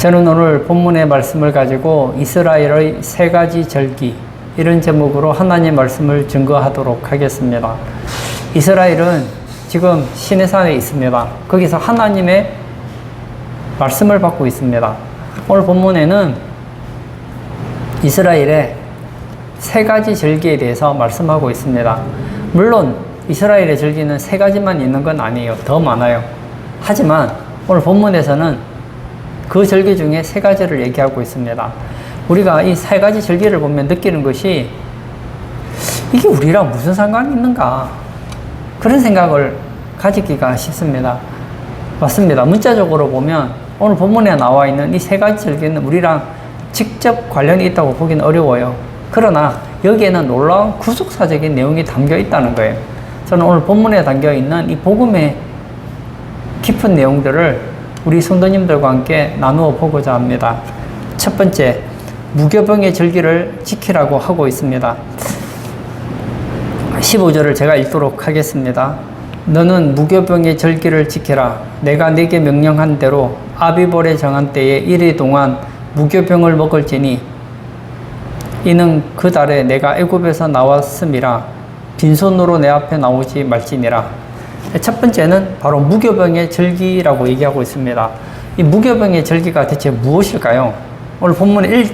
저는 오늘 본문의 말씀을 가지고 이스라엘의 세 가지 절기, 이런 제목으로 하나님의 말씀을 증거하도록 하겠습니다. 이스라엘은 지금 시내산에 있습니다. 거기서 하나님의 말씀을 받고 있습니다. 오늘 본문에는 이스라엘의 세 가지 절기에 대해서 말씀하고 있습니다. 물론 이스라엘의 절기는 세 가지만 있는 건 아니에요. 더 많아요. 하지만 오늘 본문에서는 그 절기 중에 세 가지를 얘기하고 있습니다. 우리가 이 세 가지 절기를 보면 느끼는 것이 이게 우리랑 무슨 상관이 있는가, 그런 생각을 가지기가 쉽습니다. 맞습니다. 문자적으로 보면 오늘 본문에 나와 있는 이 세 가지 절기는 우리랑 직접 관련이 있다고 보기는 어려워요. 그러나 여기에는 놀라운 구속사적인 내용이 담겨 있다는 거예요. 저는 오늘 본문에 담겨 있는 이 복음의 깊은 내용들을 우리 성도님들과 함께 나누어 보고자 합니다. 첫 번째, 무교병의 절기를 지키라고 하고 있습니다. 15절을 제가 읽도록 하겠습니다. 너는 무교병의 절기를 지키라. 내가 네게 명령한 대로 아비볼에 정한 때에 이리 동안 무교병을 먹을지니 이는 그 달에 내가 애굽에서 나왔음이라. 빈손으로 내 앞에 나오지 말지니라. 첫 번째는 바로 무교병의 절기라고 얘기하고 있습니다. 이 무교병의 절기가 대체 무엇일까요? 오늘 본문에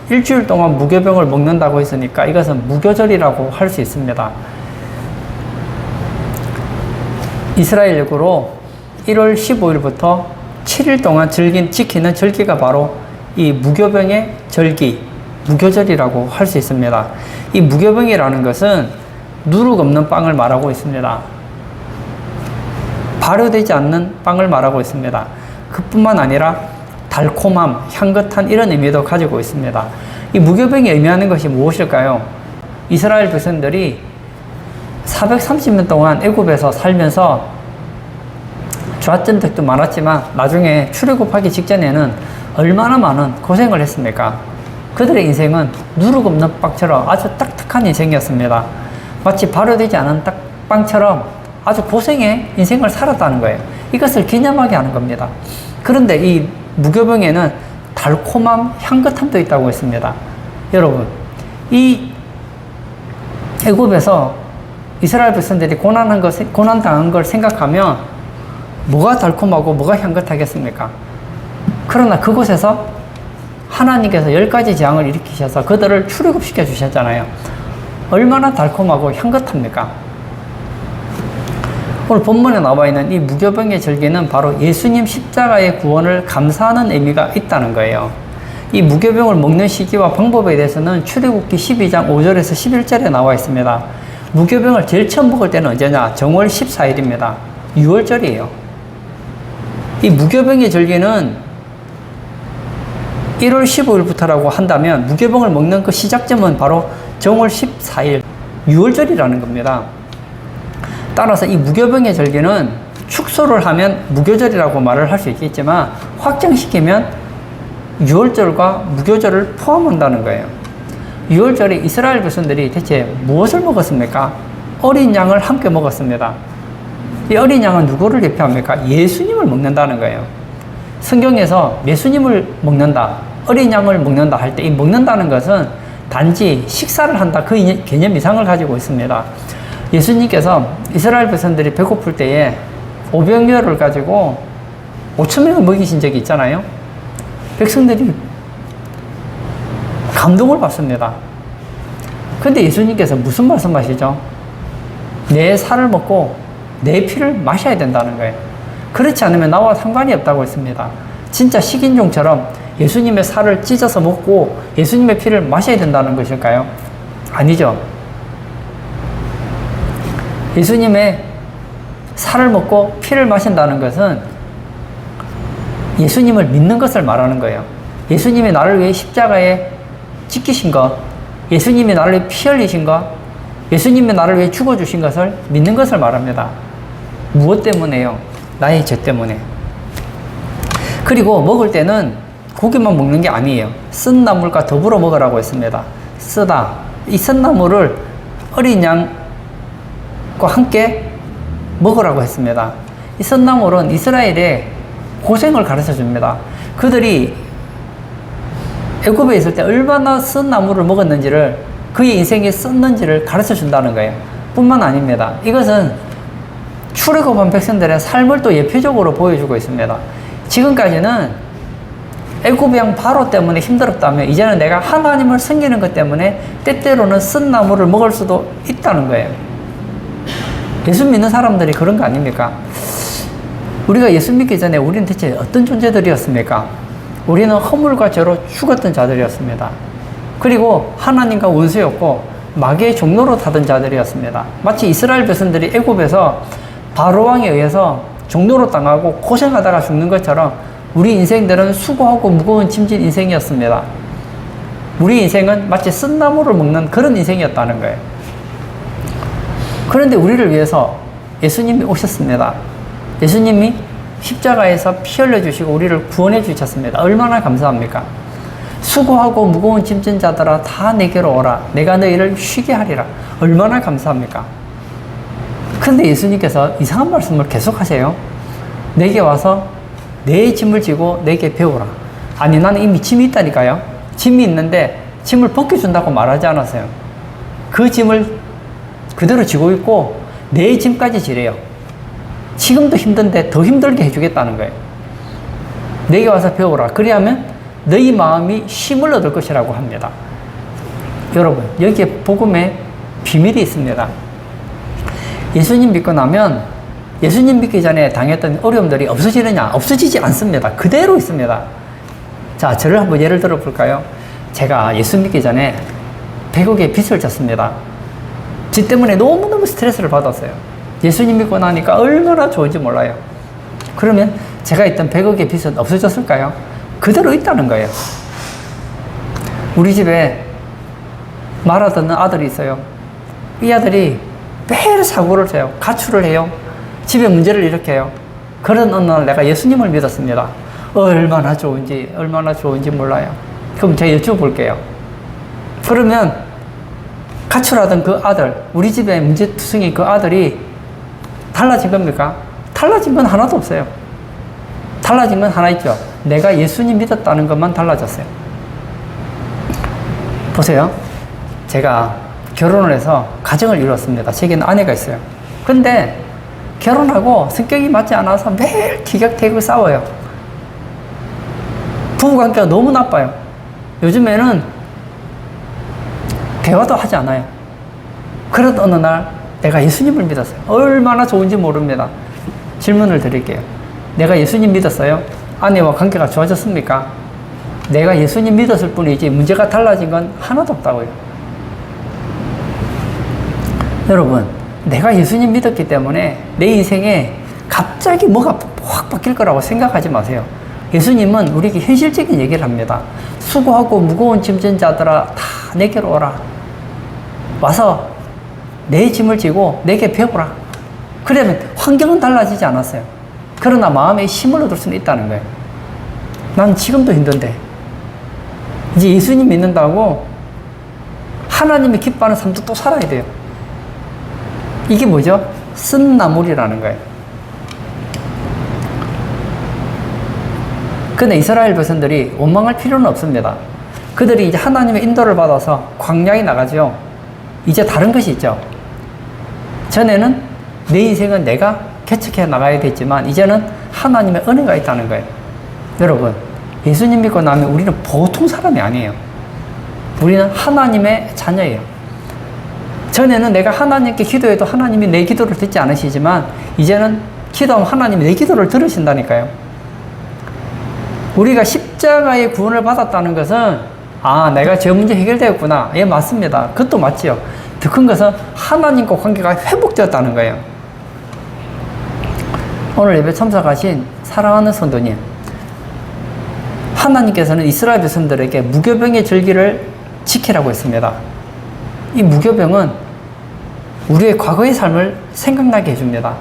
일주일 동안 무교병을 먹는다고 했으니까 이것은 무교절이라고 할 수 있습니다. 이스라엘적으로 1월 15일부터 7일 동안 지키는 절기가 바로 이 무교병의 절기, 무교절이라고 할 수 있습니다. 이 무교병이라는 것은 누룩 없는 빵을 말하고 있습니다. 발효되지 않는 빵을 말하고 있습니다. 그뿐만 아니라 달콤함, 향긋한 이런 의미도 가지고 있습니다. 이 무교병이 의미하는 것이 무엇일까요? 이스라엘 백성들이 430년 동안 애굽에서 살면서 좋았던 적도 많았지만 나중에 출애굽하기 직전에는 얼마나 많은 고생을 했습니까? 그들의 인생은 누룩 없는 빵처럼 아주 딱딱한 인생이었습니다. 마치 발효되지 않은 빵처럼 아주 고생의 인생을 살았다는 거예요. 이것을 기념하게 하는 겁니다. 그런데 이 무교병에는 달콤함, 향긋함도 있다고 했습니다. 여러분, 이 애굽에서 이스라엘 백성들이 고난당한 걸 생각하면 뭐가 달콤하고 뭐가 향긋하겠습니까? 그러나 그곳에서 하나님께서 10가지 재앙을 일으키셔서 그들을 출애굽시켜 주셨잖아요. 얼마나 달콤하고 향긋합니까? 오늘 본문에 나와 있는 이 무교병의 절기는 바로 예수님 십자가의 구원을 감사하는 의미가 있다는 거예요. 이 무교병을 먹는 시기와 방법에 대해서는 출애굽기 12장 5절에서 11절에 나와 있습니다. 무교병을 제일 처음 먹을 때는 언제냐? 정월 14일입니다. 6월절이에요. 이 무교병의 절기는 1월 15일부터라고 한다면 무교병을 먹는 그 시작점은 바로 정월 14일, 6월절이라는 겁니다. 따라서 이 무교병의 절기는 축소를 하면 무교절이라고 말을 할 수 있겠지만 확장시키면 6월절과 무교절을 포함한다는 거예요. 6월절에 이스라엘 백성들이 대체 무엇을 먹었습니까? 어린 양을 함께 먹었습니다. 이 어린 양은 누구를 대표합니까? 예수님을 먹는다는 거예요. 성경에서 예수님을 먹는다, 어린 양을 먹는다 할 때 이 먹는다는 것은 단지 식사를 한다, 그 개념 이상을 가지고 있습니다. 예수님께서 이스라엘 백성들이 배고플 때에 오병이어를 가지고 5,000명을 먹이신 적이 있잖아요. 백성들이 감동을 받습니다. 근데 예수님께서 무슨 말씀하시죠? 내 살을 먹고 내 피를 마셔야 된다는 거예요. 그렇지 않으면 나와 상관이 없다고 했습니다. 진짜 식인종처럼 예수님의 살을 찢어서 먹고 예수님의 피를 마셔야 된다는 것일까요? 아니죠. 예수님의 살을 먹고 피를 마신다는 것은 예수님을 믿는 것을 말하는 거예요. 예수님이 나를 위해 십자가에 찍히신 것, 예수님이 나를 위해 피 흘리신 것, 예수님이 나를 위해 죽어주신 것을 믿는 것을 말합니다. 무엇 때문에요? 나의 죄 때문에. 그리고 먹을 때는 고기만 먹는 게 아니에요. 쓴 나물과 더불어 먹으라고 했습니다. 쓰다. 이 쓴 나물을 어린 양과 함께 먹으라고 했습니다. 이 쓴나물은 이스라엘의 고생을 가르쳐 줍니다. 그들이 애굽에 있을 때 얼마나 쓴 나무를 먹었는지를, 그의 인생에 썼는지를 가르쳐 준다는 거예요. 뿐만 아닙니다. 이것은 출애굽한 백성들의 삶을 또 예표적으로 보여주고 있습니다. 지금까지는 애굽의 왕 바로 때문에 힘들었다면, 이제는 내가 하나님을 섬기는 것 때문에 때때로는 쓴 나무를 먹을 수도 있다는 거예요. 예수 믿는 사람들이 그런 거 아닙니까? 우리가 예수 믿기 전에 우리는 대체 어떤 존재들이었습니까? 우리는 허물과 죄로 죽었던 자들이었습니다. 그리고 하나님과 원수였고 마귀의 종로로 타던 자들이었습니다. 마치 이스라엘 백성들이 애굽에서 바로왕에 의해서 종로로 당하고 고생하다가 죽는 것처럼 우리 인생들은 수고하고 무거운 짐진 인생이었습니다. 우리 인생은 마치 쓴나무를 먹는 그런 인생이었다는 거예요. 그런데 우리를 위해서 예수님이 오셨습니다. 예수님이 십자가에서 피 흘려주시고 우리를 구원해 주셨습니다. 얼마나 감사합니까? 수고하고 무거운 짐진 자들아 다 내게로 오라. 내가 너희를 쉬게 하리라. 얼마나 감사합니까? 근데 예수님께서 이상한 말씀을 계속 하세요. 내게 와서 내 짐을 지고 내게 배우라. 아니, 나는 이미 짐이 있다니까요. 짐이 있는데 짐을 벗겨준다고 말하지 않았어요. 그 짐을 그대로 지고 있고 내 짐까지 지래요. 지금도 힘든데 더 힘들게 해주겠다는 거예요. 내게 와서 배우라. 그리하면 너희 마음이 쉼을 얻을 것이라고 합니다. 여러분, 여기에 복음의 비밀이 있습니다. 예수님 믿고 나면 예수님 믿기 전에 당했던 어려움들이 없어지느냐? 없어지지 않습니다. 그대로 있습니다. 자, 저를 한번 예를 들어 볼까요? 제가 예수 믿기 전에 100억의 빚을 졌습니다. 빚 때문에 너무너무 스트레스를 받았어요. 예수님 믿고 나니까 얼마나 좋은지 몰라요. 그러면 제가 있던 100억의 빚은 없어졌을까요? 그대로 있다는 거예요. 우리 집에 말하던 아들이 있어요. 이 아들이 매일 사고를 쳐요. 가출을 해요. 집에 문제를 일으켜요. 그런 어느 날 내가 예수님을 믿었습니다. 얼마나 좋은지 몰라요. 그럼 제가 여쭤볼게요. 그러면 가출하던 그 아들, 우리 집에 문제투성이 그 아들이 달라진 겁니까? 달라진 건 하나도 없어요. 달라진 건 하나 있죠. 내가 예수님 믿었다는 것만 달라졌어요. 보세요. 제가 결혼을 해서 가정을 이루었습니다. 제게는 아내가 있어요. 근데 결혼하고 성격이 맞지 않아서 매일 티격태격 싸워요. 부부관계가 너무 나빠요. 요즘에는 대화도 하지 않아요. 그러던 어느 날 내가 예수님을 믿었어요. 얼마나 좋은지 모릅니다. 질문을 드릴게요. 내가 예수님 믿었어요? 아내와 관계가 좋아졌습니까? 내가 예수님 믿었을 뿐이지 문제가 달라진 건 하나도 없다고요. 여러분, 내가 예수님 믿었기 때문에 내 인생에 갑자기 뭐가 확 바뀔 거라고 생각하지 마세요. 예수님은 우리에게 현실적인 얘기를 합니다. 수고하고 무거운 짐진 자들아 다 내게로 오라. 와서 내 짐을 지고 내게 배우라. 그러면 환경은 달라지지 않았어요. 그러나 마음에 힘을 얻을 수는 있다는 거예요. 난 지금도 힘든데 이제 예수님 믿는다고 하나님이 기뻐하는 삶도 또 살아야 돼요. 이게 뭐죠? 쓴나물이라는 거예요. 근데 이스라엘 백성들이 원망할 필요는 없습니다. 그들이 이제 하나님의 인도를 받아서 광야에 나가죠. 이제 다른 것이 있죠. 전에는 내 인생은 내가 개척해 나가야 됐지만 이제는 하나님의 은혜가 있다는 거예요. 여러분, 예수님 믿고 나면 우리는 보통 사람이 아니에요. 우리는 하나님의 자녀예요. 전에는 내가 하나님께 기도해도 하나님이 내 기도를 듣지 않으시지만 이제는 기도하면 하나님이 내 기도를 들으신다니까요. 우리가 십자가의 구원을 받았다는 것은 내가 제 문제 해결되었구나. 예, 맞습니다. 그것도 맞지요. 더 큰 것은 하나님과 관계가 회복되었다는 거예요. 오늘 예배 참석하신 사랑하는 성도님, 하나님께서는 이스라엘 백성들에게 무교병의 절기를 지키라고 했습니다. 이 무교병은 우리의 과거의 삶을 생각나게 해줍니다.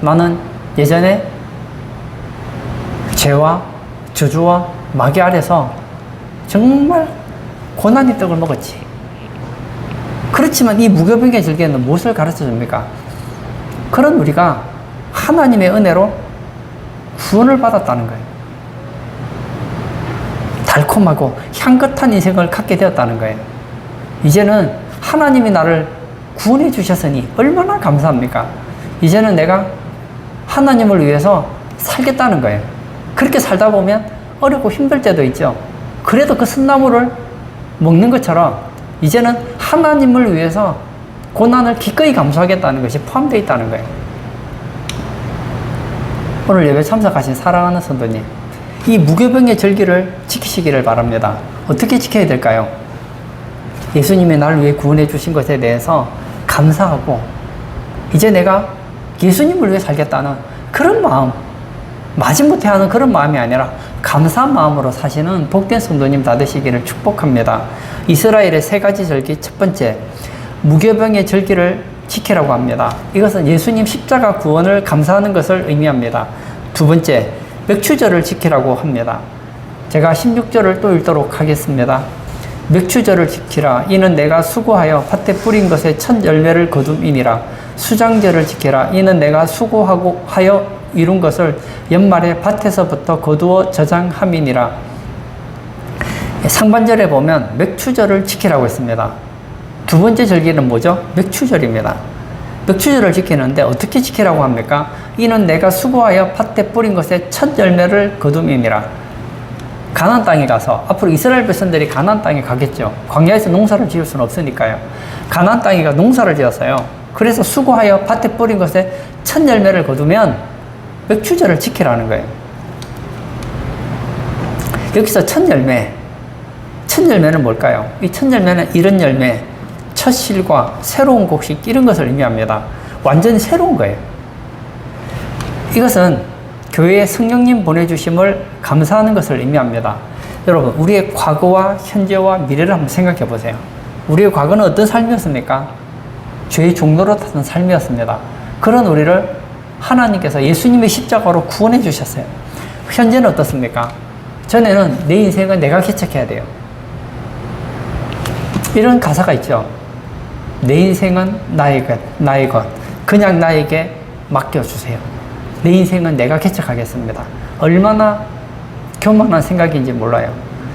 나는 예전에 죄와 저주와 마귀 아래서 정말 고난의 떡을 먹었지. 그렇지만 이 무교병의 절기는 무엇을 가르쳐 줍니까? 그런 우리가 하나님의 은혜로 구원을 받았다는 거예요. 달콤하고 향긋한 인생을 갖게 되었다는 거예요. 이제는 하나님이 나를 구원해 주셨으니 얼마나 감사합니까? 이제는 내가 하나님을 위해서 살겠다는 거예요. 그렇게 살다 보면 어렵고 힘들 때도 있죠. 그래도 그 쓴나물을 먹는 것처럼 이제는 하나님을 위해서 고난을 기꺼이 감수하겠다는 것이 포함되어 있다는 거예요. 오늘 예배 참석하신 사랑하는 성도님, 이 무교병의 절기를 지키시기를 바랍니다. 어떻게 지켜야 될까요? 예수님이 나를 위해 구원해 주신 것에 대해서 감사하고 이제 내가 예수님을 위해 살겠다는 그런 마음, 마지못해 하는 그런 마음이 아니라 감사한 마음으로 사시는 복된 성도님 다 되시기를 축복합니다. 이스라엘의 세 가지 절기, 첫 번째, 무교병의 절기를 지키라고 합니다. 이것은 예수님 십자가 구원을 감사하는 것을 의미합니다. 두 번째, 맥추절을 지키라고 합니다. 제가 16절을 또 읽도록 하겠습니다. 맥추절을 지키라. 이는 내가 수고하여 밭에 뿌린 것의 첫 열매를 거둠이니라. 수장절을 지키라. 이는 내가 수고하고 하여 이룬 것을 연말에 밭에서부터 거두어 저장함이니라. 상반절에 보면 맥추절을 지키라고 했습니다. 두 번째 절기는 뭐죠? 맥추절입니다. 맥추절을 지키는데 어떻게 지키라고 합니까? 이는 내가 수고하여 밭에 뿌린 것의 첫 열매를 거둠이니라. 가나안 땅에 가서 앞으로 이스라엘 백성들이 가나안 땅에 가겠죠. 광야에서 농사를 지을 수는 없으니까요. 가나안 땅에 가 농사를 지었어요. 그래서 수고하여 밭에 뿌린 것의 첫 열매를 거두면 맥추절을 지키라는 거예요. 여기서 첫 열매는 뭘까요? 이 첫 열매는 이런 열매, 첫 실과 새로운 곡식 이런 것을 의미합니다. 완전히 새로운 거예요. 이것은 교회에 성령님 보내주심을 감사하는 것을 의미합니다. 여러분, 우리의 과거와 현재와 미래를 한번 생각해 보세요. 우리의 과거는 어떤 삶이었습니까? 죄의 종로로 타던 삶이었습니다. 그런 우리를 하나님께서 예수님의 십자가로 구원해 주셨어요. 현재는 어떻습니까? 전에는 내 인생은 내가 개척해야 돼요. 이런 가사가 있죠. 내 인생은 나의 것. 그냥 나에게 맡겨주세요. 내 인생은 내가 개척하겠습니다. 얼마나 교만한 생각인지 몰라요.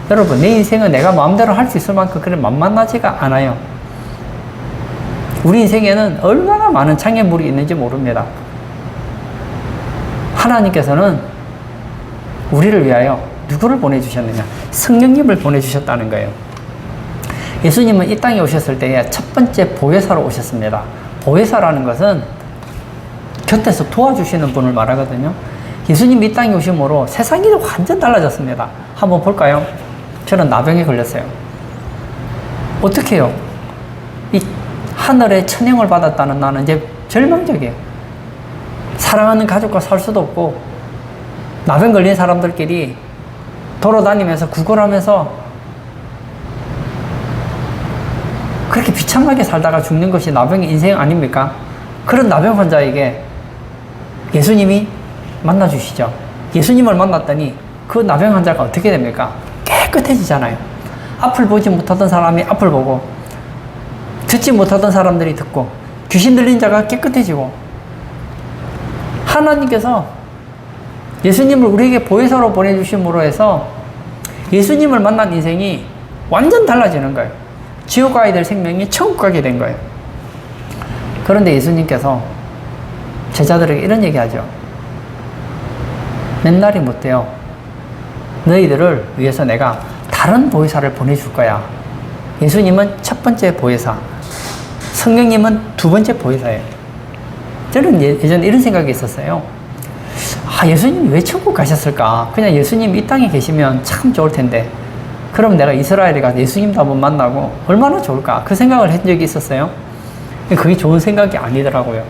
여러분, 내 인생은 내가 마음대로 할 수 있을 만큼 그래 만만하지가 않아요. 우리 인생에는 얼마나 많은 장애물이 있는지 모릅니다. 하나님께서는 우리를 위하여 누구를 보내주셨느냐? 성령님을 보내주셨다는 거예요. 예수님은 이 땅에 오셨을 때에 첫 번째 보혜사로 오셨습니다. 보혜사라는 것은 곁에서 도와주시는 분을 말하거든요. 예수님이 이 땅에 오심으로 세상이 완전 달라졌습니다. 한번 볼까요? 저는 나병에 걸렸어요. 어떻게 해요? 이 하늘의 천행을 받았다는 나는 이제 절망적이에요. 사랑하는 가족과 살 수도 없고 나병 걸린 사람들끼리 돌아다니면서 구걸하면서 그렇게 비참하게 살다가 죽는 것이 나병의 인생 아닙니까? 그런 나병 환자에게 예수님이 만나주시죠. 예수님을 만났더니 그 나병 환자가 어떻게 됩니까? 깨끗해지잖아요. 앞을 보지 못하던 사람이 앞을 보고 듣지 못하던 사람들이 듣고 귀신 들린 자가 깨끗해지고 하나님께서 예수님을 우리에게 보혜사로 보내주심으로 해서 예수님을 만난 인생이 완전 달라지는 거예요. 지옥 가야 될 생명이 천국 가게 된 거예요. 그런데 예수님께서 제자들에게 이런 얘기 하죠. 맨날이 못돼요. 너희들을 위해서 내가 다른 보혜사를 보내줄 거야. 예수님은 첫 번째 보혜사, 성령님은 두 번째 보혜사예요. 저는 예전에 이런 생각이 있었어요. 예수님이 왜 천국 가셨을까? 그냥 예수님 이 땅에 계시면 참 좋을 텐데 그럼 내가 이스라엘에 가서 예수님도 한번 만나고 얼마나 좋을까? 그 생각을 한 적이 있었어요. 그게 좋은 생각이 아니더라고요.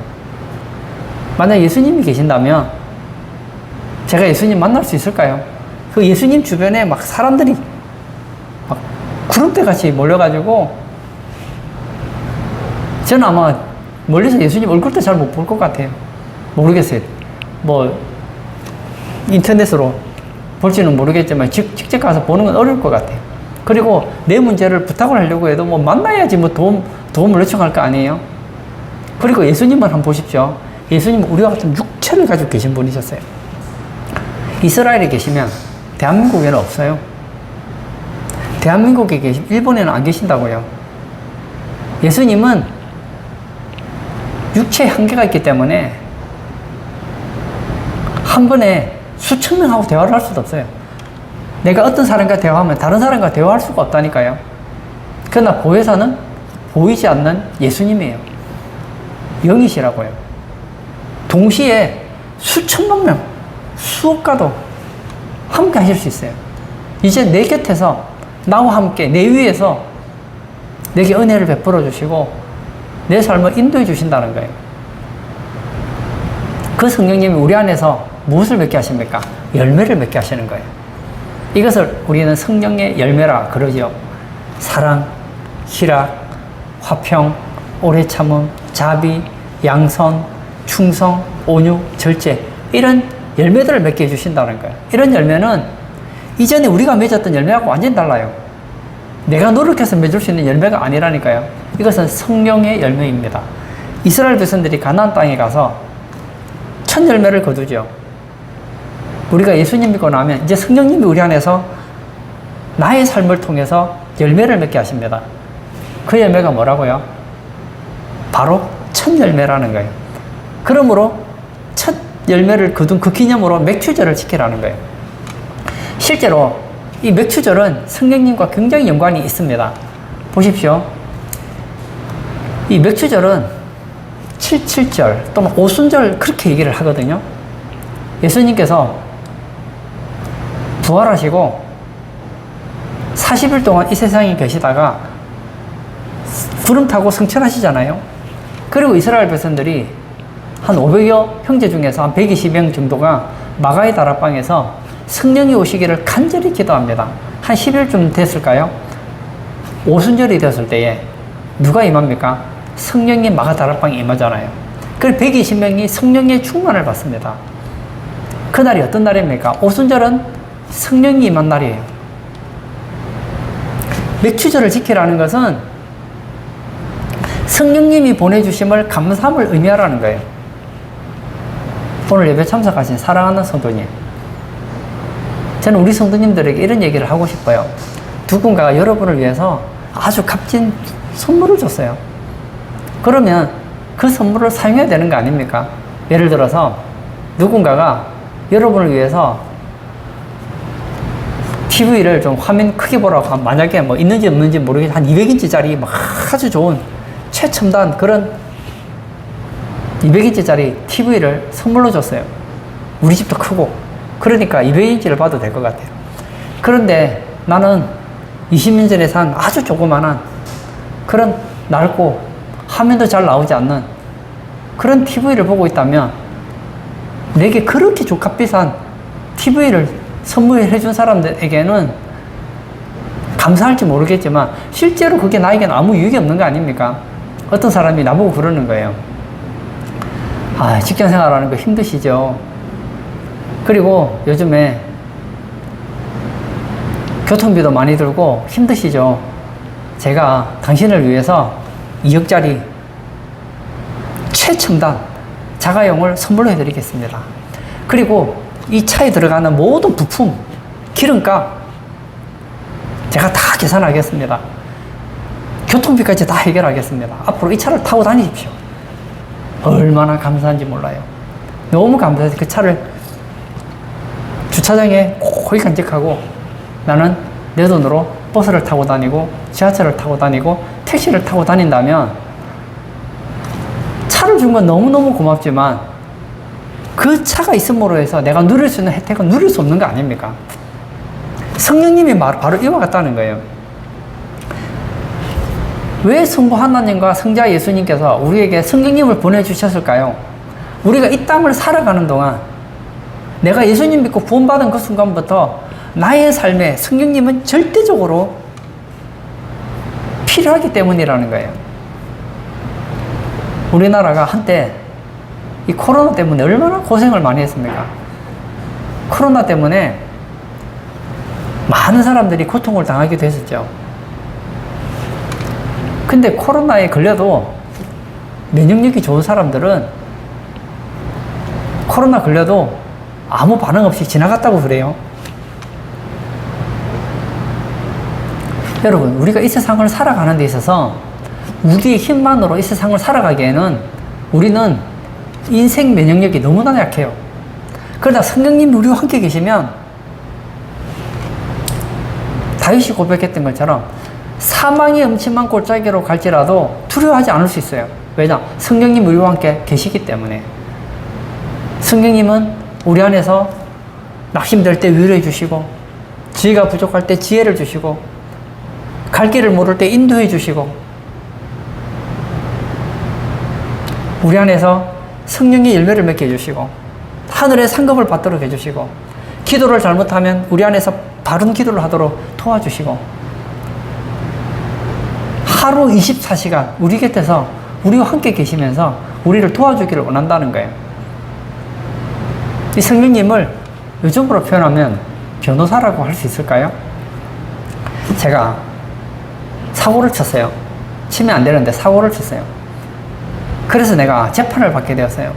만약 예수님이 계신다면 제가 예수님 만날 수 있을까요? 그 예수님 주변에 막 사람들이 막 구름대 같이 몰려가지고 저는 아마 멀리서 예수님 얼굴도 잘 못 볼 것 같아요. 모르겠어요. 뭐 인터넷으로 볼지는 모르겠지만 직접 가서 보는 건 어려울 것 같아요. 그리고 내 문제를 부탁을 하려고 해도 뭐 만나야지 뭐 도움을 요청할 거 아니에요. 그리고 예수님을 한번 보십시오. 예수님은 우리와 같은 육체를 가지고 계신 분이셨어요. 이스라엘에 계시면 대한민국에는 없어요. 대한민국에 일본에는 안 계신다고요. 예수님은 육체의 한계가 있기 때문에 한 번에 수천 명하고 대화를 할 수도 없어요. 내가 어떤 사람과 대화하면 다른 사람과 대화할 수가 없다니까요. 그러나 보혜사는 보이지 않는 예수님이에요. 영이시라고요. 동시에 수천만 명, 수억가도 함께 하실 수 있어요. 이제 내 곁에서 나와 함께 내 위에서 내게 은혜를 베풀어 주시고 내 삶을 인도해 주신다는 거예요. 그 성령님이 우리 안에서 무엇을 맺게 하십니까? 열매를 맺게 하시는 거예요. 이것을 우리는 성령의 열매라 그러지요. 사랑, 희락, 화평, 오래 참음, 자비, 양선, 충성, 온유, 절제, 이런 열매들을 맺게 해주신다는 거예요. 이런 열매는 이전에 우리가 맺었던 열매하고 완전히 달라요. 내가 노력해서 맺을 수 있는 열매가 아니라니까요. 이것은 성령의 열매입니다. 이스라엘 백성들이 가나안 땅에 가서 첫 열매를 거두죠. 우리가 예수님 믿고 나면 이제 성령님이 우리 안에서 나의 삶을 통해서 열매를 맺게 하십니다. 그 열매가 뭐라고요? 바로 첫 열매라는 거예요. 그러므로 첫 열매를 거둔 그 기념으로 맥추절을 지키라는 거예요. 실제로 이 맥추절은 성령님과 굉장히 연관이 있습니다. 보십시오. 이 맥추절은 77절 또는 오순절 그렇게 얘기를 하거든요. 예수님께서 부활하시고 40일 동안 이 세상에 계시다가 구름 타고 승천하시잖아요. 그리고 이스라엘 백성들이 한 500여 형제 중에서 한 120명 정도가 마가의 다락방에서 성령이 오시기를 간절히 기도합니다. 한 10일쯤 됐을까요? 오순절이 되었을 때에 누가 임합니까? 성령이 마가 다락방에 임하잖아요. 그래서 120명이 성령의 충만을 받습니다. 그날이 어떤 날입니까? 오순절은 성령이 임한 날이에요. 맥추절을 지키라는 것은 성령님이 보내주심을 감사함을 의미하라는 거예요. 오늘 예배 참석하신 사랑하는 성도님, 저는 우리 성도님들에게 이런 얘기를 하고 싶어요. 누군가가 여러분을 위해서 아주 값진 선물을 줬어요. 그러면 그 선물을 사용해야 되는 거 아닙니까? 예를 들어서 누군가가 여러분을 위해서 TV를 좀 화면 크게 보라고 하면 만약에 뭐 있는지 없는지 모르겠지만 한 200인치짜리 아주 좋은 최첨단 그런 200인치짜리 TV를 선물로 줬어요. 우리 집도 크고 그러니까 200인치를 봐도 될 것 같아요. 그런데 나는 20년 전에 산 아주 조그만한 그런 낡고 화면도 잘 나오지 않는 그런 TV를 보고 있다면 내게 그렇게 값비싼 TV를 선물해 준 사람들에게는 감사할지 모르겠지만 실제로 그게 나에게는 아무 유익이 없는 거 아닙니까? 어떤 사람이 나보고 그러는 거예요. 아, 직장 생활하는 거 힘드시죠? 그리고 요즘에 교통비도 많이 들고 힘드시죠? 제가 당신을 위해서 2억짜리 최첨단 자가용을 선물로 해드리겠습니다. 그리고 이 차에 들어가는 모든 부품, 기름값 제가 다 계산하겠습니다. 교통비까지 다 해결하겠습니다. 앞으로 이 차를 타고 다니십시오. 얼마나 감사한지 몰라요. 너무 감사해서 그 차를 주차장에 거의 간직하고 나는 내 돈으로 버스를 타고 다니고 지하철을 타고 다니고 택시를 타고 다닌다면 차를 준 건 너무너무 고맙지만 그 차가 있음으로 해서 내가 누릴 수 있는 혜택은 누릴 수 없는 거 아닙니까? 성령님이 바로 이와 같다는 거예요. 왜 성부 하나님과 성자 예수님께서 우리에게 성령님을 보내주셨을까요? 우리가 이 땅을 살아가는 동안 내가 예수님 믿고 구원받은 그 순간부터 나의 삶에 성령님은 절대적으로 필요하기 때문이라는 거예요. 우리나라가 한때 이 코로나 때문에 얼마나 고생을 많이 했습니까? 코로나 때문에 많은 사람들이 고통을 당하기도 했었죠. 근데 코로나에 걸려도 면역력이 좋은 사람들은 코로나 걸려도 아무 반응 없이 지나갔다고 그래요. 여러분, 우리가 이 세상을 살아가는 데 있어서 우리의 힘만으로 이 세상을 살아가기에는 우리는 인생 면역력이 너무나 약해요. 그러나 성령님이 우리와 함께 계시면 다윗이 고백했던 것처럼 사망의 음침한 골짜기로 갈지라도 두려워하지 않을 수 있어요. 왜냐? 성령님 우리와 함께 계시기 때문에. 성령님은 우리 안에서 낙심될 때 위로해 주시고, 지혜가 부족할 때 지혜를 주시고, 갈 길을 모를 때 인도해 주시고, 우리 안에서 성령의 열매를 맺게 해주시고, 하늘의 상급을 받도록 해주시고, 기도를 잘못하면 우리 안에서 바른 기도를 하도록 도와주시고, 하루 24시간 우리 곁에서 우리와 함께 계시면서 우리를 도와주기를 원한다는 거예요. 이 성령님을 요즘으로 표현하면 변호사라고 할 수 있을까요? 제가 사고를 쳤어요. 치면 안 되는데 사고를 쳤어요. 그래서 내가 재판을 받게 되었어요.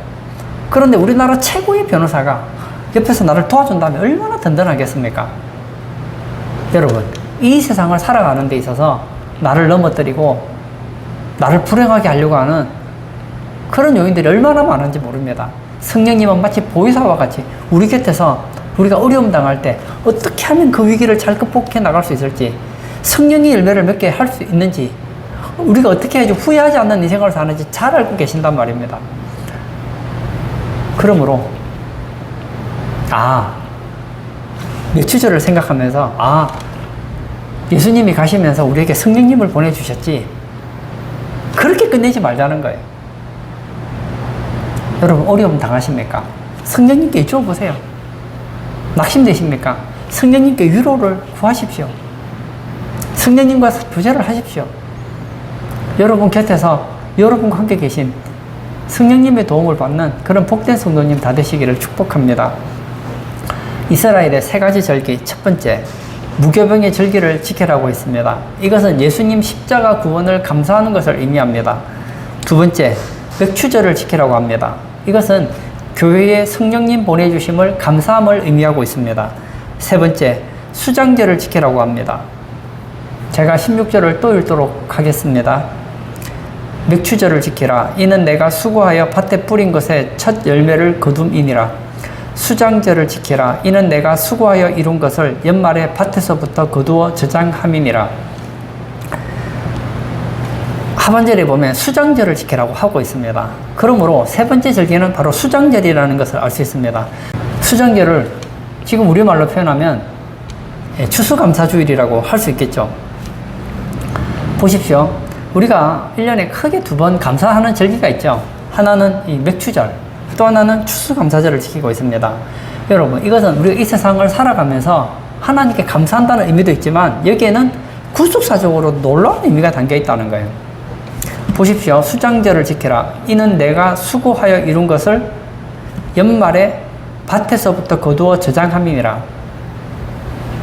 그런데 우리나라 최고의 변호사가 옆에서 나를 도와준다면 얼마나 든든하겠습니까? 여러분, 이 세상을 살아가는 데 있어서 나를 넘어뜨리고 나를 불행하게 하려고 하는 그런 요인들이 얼마나 많은지 모릅니다. 성령님은 마치 보혜사와 같이 우리 곁에서 우리가 어려움 당할 때 어떻게 하면 그 위기를 잘 극복해 나갈 수 있을지, 성령의 열매를 몇 개 할 수 있는지, 우리가 어떻게 해야지 후회하지 않는 인생을 사는지 잘 알고 계신단 말입니다. 그러므로 매추절을 생각하면서 예수님이 가시면서 우리에게 성령님을 보내주셨지, 그렇게 끝내지 말자는 거예요. 여러분, 어려움 당하십니까? 성령님께 여쭤보세요. 낙심되십니까? 성령님께 위로를 구하십시오. 성령님과 교제를 하십시오. 여러분 곁에서 여러분과 함께 계신 성령님의 도움을 받는 그런 복된 성도님 다 되시기를 축복합니다. 이스라엘의 세 가지 절기, 첫 번째, 무교병의 절기를 지키라고 했습니다. 이것은 예수님 십자가 구원을 감사하는 것을 의미합니다. 두 번째, 맥추절을 지키라고 합니다. 이것은 교회에 성령님 보내주심을 감사함을 의미하고 있습니다. 세 번째, 수장절을 지키라고 합니다. 제가 16절을 또 읽도록 하겠습니다. 맥추절을 지키라. 이는 내가 수고하여 밭에 뿌린 것의 첫 열매를 거둠이니라. 수장절을 지키라. 이는 내가 수고하여 이룬 것을 연말에 밭에서부터 거두어 저장함이니라. 하반절에 보면 수장절을 지키라고 하고 있습니다. 그러므로 세 번째 절기는 바로 수장절이라는 것을 알 수 있습니다. 수장절을 지금 우리말로 표현하면 추수감사주일이라고 할 수 있겠죠. 보십시오. 우리가 1년에 크게 두 번 감사하는 절기가 있죠. 하나는 이 맥추절, 또 하나는 추수감사절을 지키고 있습니다. 여러분, 이것은 우리가 이 세상을 살아가면서 하나님께 감사한다는 의미도 있지만 여기에는 구속사적으로 놀라운 의미가 담겨 있다는 거예요. 보십시오. 수장절을 지키라. 이는 내가 수고하여 이룬 것을 연말에 밭에서부터 거두어 저장함이니라.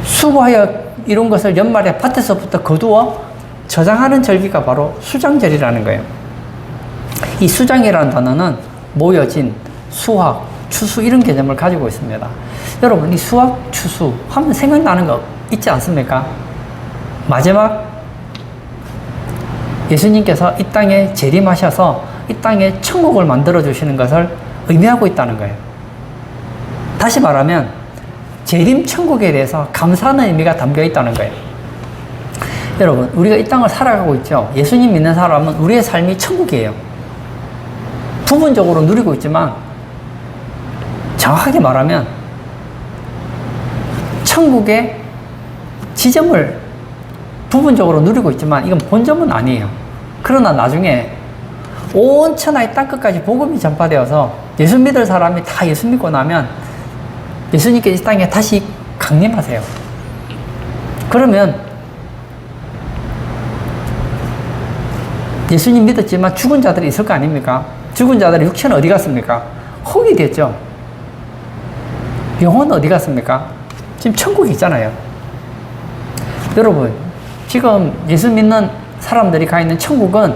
수고하여 이룬 것을 연말에 밭에서부터 거두어 저장하는 절기가 바로 수장절이라는 거예요. 이 수장이라는 단어는 모여진, 수확, 추수 이런 개념을 가지고 있습니다. 여러분, 이 수확, 추수 하면 생각나는 거 있지 않습니까? 마지막 예수님께서 이 땅에 재림하셔서 이 땅에 천국을 만들어 주시는 것을 의미하고 있다는 거예요. 다시 말하면 재림 천국에 대해서 감사하는 의미가 담겨 있다는 거예요. 여러분, 우리가 이 땅을 살아가고 있죠. 예수님 믿는 사람은 우리의 삶이 천국이에요. 부분적으로 누리고 있지만 정확하게 말하면 천국의 지점을 부분적으로 누리고 있지만 이건 본점은 아니에요. 그러나 나중에 온 천하의 땅끝까지 복음이 전파되어서 예수 믿을 사람이 다 예수 믿고 나면 예수님께서 이 땅에 다시 강림하세요. 그러면 예수님 믿었지만 죽은 자들이 있을 거 아닙니까? 죽은 자들의 육체는 어디 갔습니까? 흙이 됐죠. 영혼은 어디 갔습니까? 지금 천국에 있잖아요. 여러분, 지금 예수 믿는 사람들이 가 있는 천국은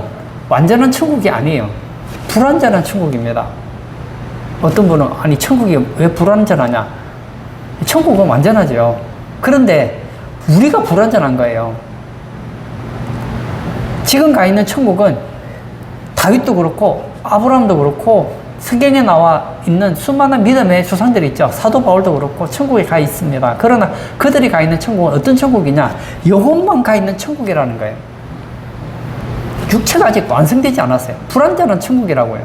완전한 천국이 아니에요. 불완전한 천국입니다. 어떤 분은 아니 천국이 왜 불완전하냐? 천국은 완전하죠. 그런데 우리가 불완전한 거예요. 지금 가 있는 천국은 다윗도 그렇고 아브라함도 그렇고 성경에 나와 있는 수많은 믿음의 조상들이 있죠. 사도 바울도 그렇고 천국에 가 있습니다. 그러나 그들이 가 있는 천국은 어떤 천국이냐? 영혼만 가 있는 천국이라는 거예요. 육체가 아직 완성되지 않았어요. 불완전한 천국이라고요.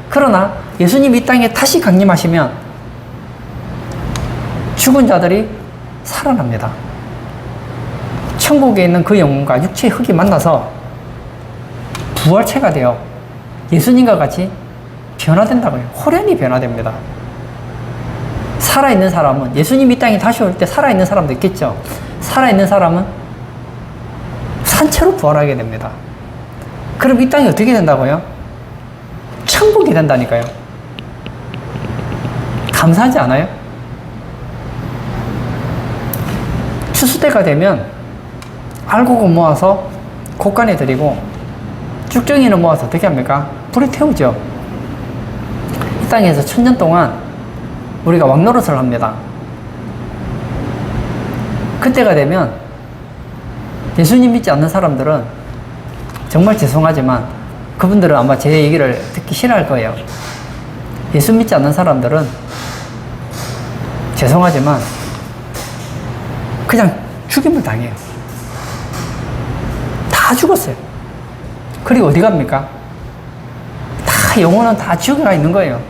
그러나 예수님이 이 땅에 다시 강림하시면 죽은 자들이 살아납니다. 천국에 있는 그 영혼과 육체의 흙이 만나서 부활체가 되어 예수님과 같이 변화된다고요. 호련히 변화됩니다. 살아있는 사람은, 예수님이 이 땅에 다시 올 때 살아있는 사람도 있겠죠. 살아있는 사람은 산채로 부활하게 됩니다. 그럼 이 땅이 어떻게 된다고요? 천국이 된다니까요. 감사하지 않아요? 추수 때가 되면 알곡을 모아서 곡간에 드리고 쭉정이를 모아서 어떻게 합니까? 불에 태우죠. 이 땅에서 1000년 동안 우리가 왕노릇을 합니다. 그때가 되면 예수님 믿지 않는 사람들은 정말 죄송하지만 그분들은 아마 제 얘기를 듣기 싫어할 거예요. 예수 믿지 않는 사람들은 죄송하지만 그냥 죽임을 당해요. 다 죽었어요. 그리고 어디 갑니까? 다 영혼은 다 지옥에 가 있는 거예요.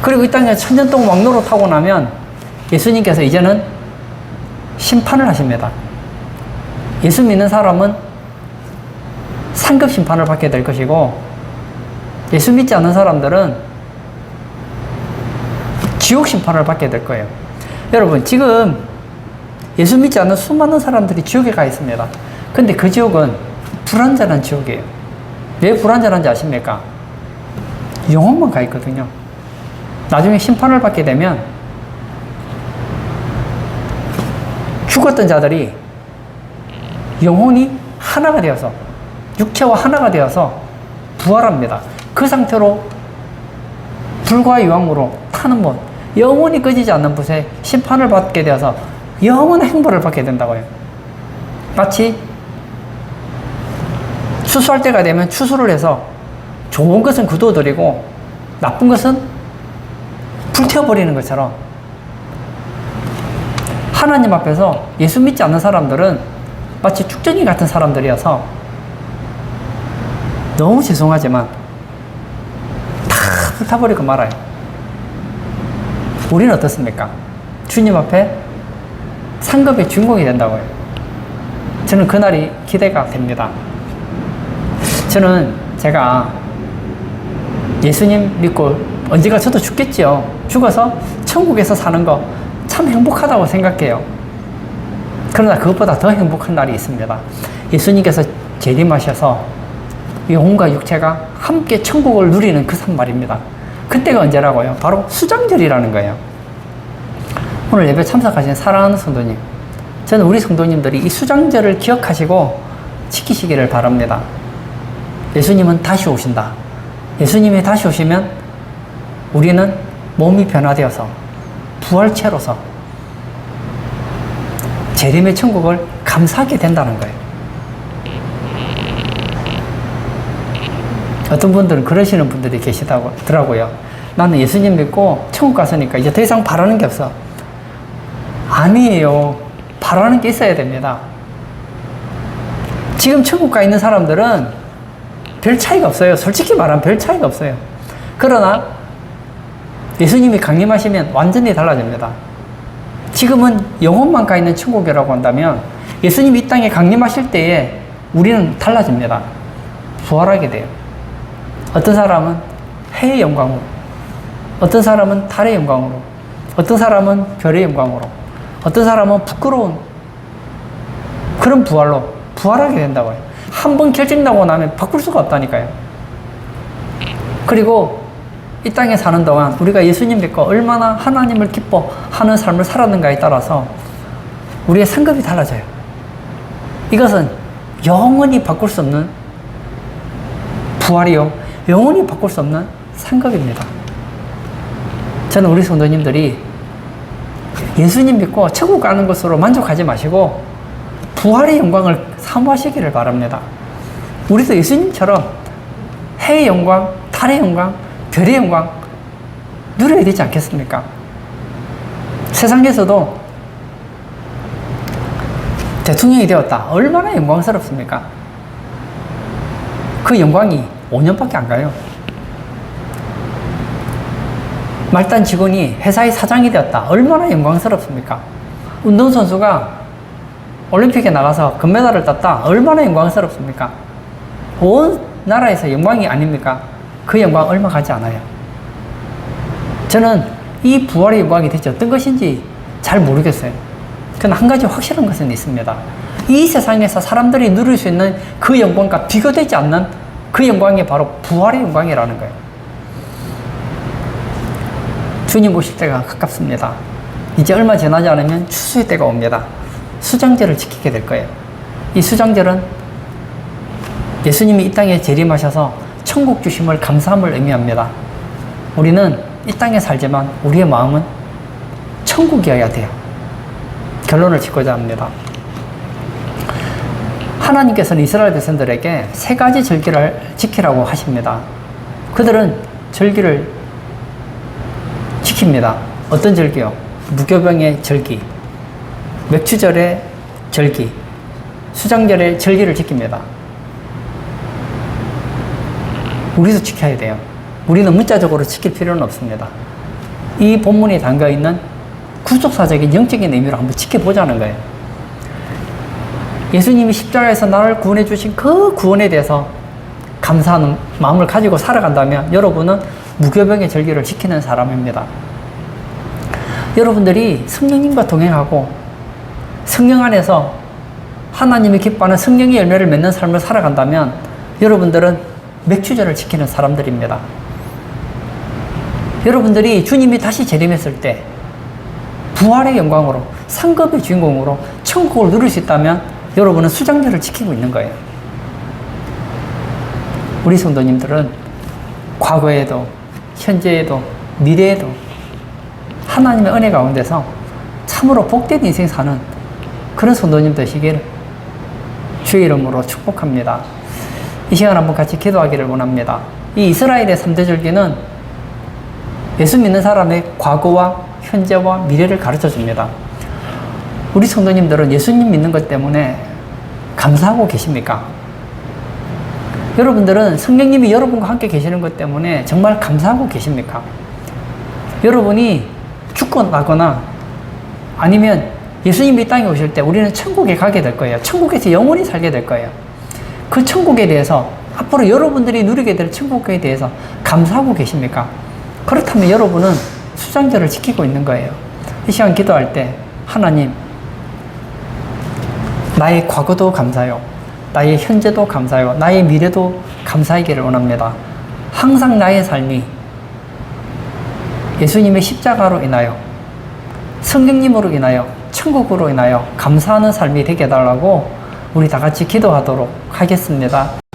그리고 이 땅에 1000년 동안 왕노릇 하고 나면 예수님께서 이제는 심판을 하십니다. 예수 믿는 사람은 상급 심판을 받게 될 것이고 예수 믿지 않는 사람들은 지옥 심판을 받게 될 거예요. 여러분, 지금 예수 믿지 않는 수많은 사람들이 지옥에 가 있습니다. 근데 그 지옥은 불완전한 지옥이에요. 왜 불완전한지 아십니까? 영혼만 가 있거든요. 나중에 심판을 받게 되면 죽었던 자들이 영혼이 하나가 되어서, 육체와 하나가 되어서 부활합니다. 그 상태로 불과 유황으로 타는 못, 영원히 꺼지지 않는 bus에 심판을 받게 되어서 영원한 행복을 받게 된다고요. 마치 추수할 때가 되면 추수를 해서 좋은 것은 거두어들이고 나쁜 것은 불태워버리는 것처럼 하나님 앞에서 예수 믿지 않는 사람들은 마치 쭉정이 같은 사람들이어서 너무 죄송하지만 다 불타버리고 말아요. 우리는 어떻습니까? 주님 앞에 상급의 주인공이 된다고요. 저는 그날이 기대가 됩니다. 저는 제가 예수님 믿고 언젠가 저도 죽겠지요. 죽어서 천국에서 사는 거 참 행복하다고 생각해요. 그러나 그것보다 더 행복한 날이 있습니다. 예수님께서 재림하셔서 영혼과 육체가 함께 천국을 누리는 그 산말입니다. 그때가 언제라고요? 바로 수장절이라는 거예요. 오늘 예배 참석하신 사랑하는 성도님, 저는 우리 성도님들이 이 수장절을 기억하시고 지키시기를 바랍니다. 예수님은 다시 오신다. 예수님이 다시 오시면 우리는 몸이 변화되어서 부활체로서 재림의 천국을 감사하게 된다는 거예요. 어떤 분들은 그러시는 분들이 계시더라고요. 나는 예수님 믿고 천국 갔으니까 이제 더 이상 바라는 게 없어. 아니에요. 바라는 게 있어야 됩니다. 지금 천국 가 있는 사람들은 별 차이가 없어요. 솔직히 말하면 별 차이가 없어요. 그러나 예수님이 강림하시면 완전히 달라집니다. 지금은 영혼만 가 있는 천국이라고 한다면 예수님이 이 땅에 강림하실 때에 우리는 달라집니다. 부활하게 돼요. 어떤 사람은 해의 영광으로, 어떤 사람은 달의 영광으로, 어떤 사람은 별의 영광으로, 어떤 사람은 부끄러운 그런 부활로 부활하게 된다고요. 한 번 결정나고 나면 바꿀 수가 없다니까요. 그리고 이 땅에 사는 동안 우리가 예수님 믿고 얼마나 하나님을 기뻐하는 삶을 살았는가에 따라서 우리의 상급이 달라져요. 이것은 영원히 바꿀 수 없는 부활이요, 영원히 바꿀 수 없는 상급입니다. 저는 우리 성도님들이 예수님 믿고 천국 가는 것으로 만족하지 마시고 부활의 영광을 사모하시기를 바랍니다. 우리도 예수님처럼 해의 영광, 달의 영광, 별의 영광 누려야 되지 않겠습니까? 세상에서도 대통령이 되었다. 얼마나 영광스럽습니까? 그 영광이 5년밖에 안 가요. 말단 직원이 회사의 사장이 되었다. 얼마나 영광스럽습니까? 운동선수가 올림픽에 나가서 금메달을 땄다. 얼마나 영광스럽습니까? 온 나라에서 영광이 아닙니까? 그 영광 얼마 가지 않아요. 저는 이 부활의 영광이 대체 어떤 것인지 잘 모르겠어요. 그러나 한 가지 확실한 것은 있습니다. 이 세상에서 사람들이 누릴 수 있는 그 영광과 비교되지 않는 그 영광이 바로 부활의 영광이라는 거예요. 주님 오실 때가 가깝습니다. 이제 얼마 지나지 않으면 추수의 때가 옵니다. 수장제를 지키게 될 거예요. 이 수장제는 예수님이 이 땅에 재림하셔서 천국 주심을 감사함을 의미합니다. 우리는 이 땅에 살지만 우리의 마음은 천국이어야 돼요. 결론을 짓고자 합니다. 하나님께서는 이스라엘 백성들에게 3가지 절기를 지키라고 하십니다. 그들은 절기를 지킵니다. 어떤 절기요? 무교병의 절기, 맥추절의 절기, 수장절의 절기를 지킵니다. 우리도 지켜야 돼요. 우리는 문자적으로 지킬 필요는 없습니다. 이 본문에 담겨있는 구속사적인 영적인 의미로 한번 지켜보자는 거예요. 예수님이 십자가에서 나를 구원해 주신 그 구원에 대해서 감사하는 마음을 가지고 살아간다면 여러분은 무교병의 절기를 지키는 사람입니다. 여러분들이 성령님과 동행하고 성령 안에서 하나님이 기뻐하는 성령의 열매를 맺는 삶을 살아간다면 여러분들은 맥추절을 지키는 사람들입니다. 여러분들이 주님이 다시 재림했을 때 부활의 영광으로 상급의 주인공으로 천국을 누릴 수 있다면 여러분은 수장절을 지키고 있는 거예요. 우리 성도님들은 과거에도 현재에도 미래에도 하나님의 은혜 가운데서 참으로 복된 인생 사는 그런 성도님 되시길 주의 이름으로 축복합니다. 이 시간 한번 같이 기도하기를 원합니다. 이 이스라엘의 3대 절기는 예수 믿는 사람의 과거와 현재와 미래를 가르쳐 줍니다. 우리 성도님들은 예수님 믿는 것 때문에 감사하고 계십니까? 여러분들은 성령님이 여러분과 함께 계시는 것 때문에 정말 감사하고 계십니까? 여러분이 죽거나 아니면 예수님이 이 땅에 오실 때 우리는 천국에 가게 될 거예요. 천국에서 영원히 살게 될 거예요. 그 천국에 대해서 앞으로 여러분들이 누리게 될 천국에 대해서 감사하고 계십니까? 그렇다면 여러분은 수장절을 지키고 있는 거예요. 이 시간 기도할 때 하나님, 나의 과거도 감사요, 나의 현재도 감사요, 나의 미래도 감사하기를 원합니다. 항상 나의 삶이 예수님의 십자가로 인하여 성령님으로 인하여 천국으로 인하여 감사하는 삶이 되게 해달라고 우리 다 같이 기도하도록 하겠습니다.